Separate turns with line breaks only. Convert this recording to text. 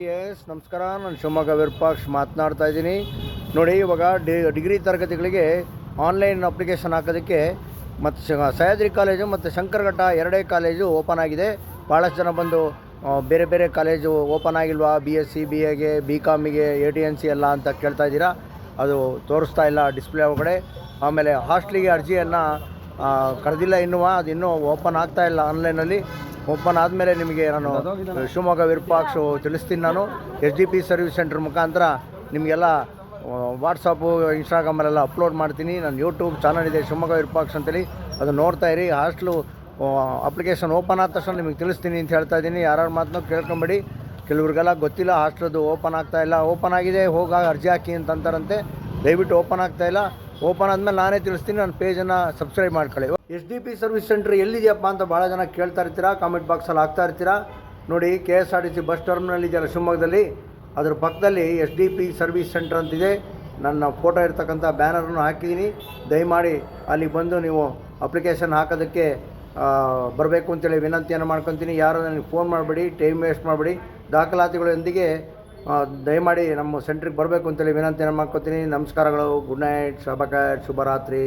S ನಮಸ್ಕಾರ, ನಾನು ಶಿವಮೊಗ್ಗ ವಿರೂಪಾಕ್ಷ ಮಾತನಾಡ್ತಾ ಇದ್ದೀನಿ. ನೋಡಿ, ಇವಾಗ ಡಿಗ್ರಿ ತರಗತಿಗಳಿಗೆ ಆನ್ಲೈನ್ ಅಪ್ಲಿಕೇಶನ್ ಹಾಕೋದಕ್ಕೆ ಮತ್ತು ಸಹ್ಯಾದ್ರಿ ಕಾಲೇಜು ಮತ್ತು ಶಂಕರಘಟ್ಟ ಎರಡೇ ಕಾಲೇಜು ಓಪನ್ ಆಗಿದೆ. ಭಾಳಷ್ಟು ಜನ ಬಂದು ಬೇರೆ ಬೇರೆ ಕಾಲೇಜು ಓಪನ್ ಆಗಿಲ್ವಾ, BSc BAಗೆ BComಗೆ ATNC ಎಲ್ಲ ಅಂತ ಕೇಳ್ತಾ ಇದ್ದೀರಾ. ಅದು ತೋರಿಸ್ತಾ ಇಲ್ಲ ಡಿಸ್ಪ್ಲೇ ಒಳಗಡೆ. ಆಮೇಲೆ ಹಾಸ್ಟ್ಲಿಗೆ ಅರ್ಜಿಯನ್ನು ಕರೆದಿಲ್ಲ ಅದು ಇನ್ನೂ ಓಪನ್ ಆಗ್ತಾ ಇಲ್ಲ. ಆನ್ಲೈನಲ್ಲಿ ಓಪನ್ ಆದಮೇಲೆ ನಿಮಗೆ ನಾನು ಶಿವಮೊಗ್ಗ ವಿರೂಪಾಕ್ಷು ತಿಳಿಸ್ತೀನಿ. ನಾನು SDP ಸರ್ವಿಸ್ ಸೆಂಟರ್ ಮುಖಾಂತರ ನಿಮಗೆಲ್ಲ ವಾಟ್ಸಪ್ಪು ಇನ್ಸ್ಟಾಗ್ರಾಮಲ್ಲೆಲ್ಲ ಅಪ್ಲೋಡ್ ಮಾಡ್ತೀನಿ. ನನ್ನ ಯೂಟ್ಯೂಬ್ ಚಾನಲ್ ಇದೆ ಶಿವಮೊಗ್ಗ ವಿರೂಪಾಕ್ಷ ಅಂತೇಳಿ, ಅದು ನೋಡ್ತಾ ಇರಿ. ಹಾಸ್ಟ್ಲು ಅಪ್ಲಿಕೇಶನ್ ಓಪನ್ ಆದ ತಕ್ಷಣ ನಿಮಗೆ ತಿಳಿಸ್ತೀನಿ ಅಂತ ಹೇಳ್ತಾ ಇದ್ದೀನಿ. ಯಾರ್ಯಾರು ಮಾತನ್ನು ಕೇಳ್ಕೊಂಬೇಡಿ. ಕೆಲವ್ರಿಗೆಲ್ಲ ಗೊತ್ತಿಲ್ಲ, ಹಾಸ್ಟ್ಲದು ಓಪನ್ ಆಗ್ತಾಯಿಲ್ಲ. ಓಪನ್ ಆಗಿದೆ, ಹೋಗಿ ಅರ್ಜಿ ಹಾಕಿ ಅಂತಂತಾರಂತೆ. ದಯವಿಟ್ಟು ಓಪನ್ ಆಗ್ತಾಯಿಲ್ಲ. ಓಪನ್ ಆದಮೇಲೆ ನಾನೇ ತಿಳಿಸ್ತೀನಿ. ನನ್ನ ಪೇಜನ್ನು ಸಬ್ಸ್ಕ್ರೈಬ್ ಮಾಡ್ಕೊಳ್ಳಿ. SDP ಸರ್ವಿಸ್ ಸೆಂಟ್ರ್ ಎಲ್ಲಿದೆಯಪ್ಪ ಅಂತ ಭಾಳ ಜನ ಕೇಳ್ತಾ ಇರ್ತೀರಾ, ಕಾಮೆಂಟ್ ಬಾಕ್ಸಲ್ಲಿ ಹಾಕ್ತಾ ಇರ್ತೀರಾ. ನೋಡಿ, KSRTC ಬಸ್ ಟರ್ಮಿನಲ್ ಇದೆಯಲ್ಲ ಶಿವಮೊಗ್ಗದಲ್ಲಿ, ಅದ್ರ ಪಕ್ಕದಲ್ಲಿ SDP ಸರ್ವಿಸ್ ಸೆಂಟ್ರ್ ಅಂತಿದೆ. ನನ್ನ ಫೋಟೋ ಇರ್ತಕ್ಕಂಥ ಬ್ಯಾನರನ್ನು ಹಾಕಿದ್ದೀನಿ. ದಯಮಾಡಿ ಅಲ್ಲಿ ಬಂದು ನೀವು ಅಪ್ಲಿಕೇಶನ್ ಹಾಕೋದಕ್ಕೆ ಬರಬೇಕು ಅಂತೇಳಿ ವಿನಂತಿಯನ್ನು ಮಾಡ್ಕೊತೀನಿ. ಯಾರು ನನಗೆ ಫೋನ್ ಮಾಡಬೇಡಿ, ಟೈಮ್ ವೇಸ್ಟ್ ಮಾಡಬೇಡಿ. ದಾಖಲಾತಿಗಳೊಂದಿಗೆ ದಯಮಾಡಿ ನಮ್ಮ ಸೆಂಟ್ರಿಗೆ ಬರಬೇಕು ಅಂತೇಳಿ ವಿನಂತಿಯನ್ನು ಮಾಡ್ಕೊತೀನಿ. ನಮಸ್ಕಾರಗಳು. ಗುಡ್ ನೈಟ್, ಶುಭರಾತ್ರಿ.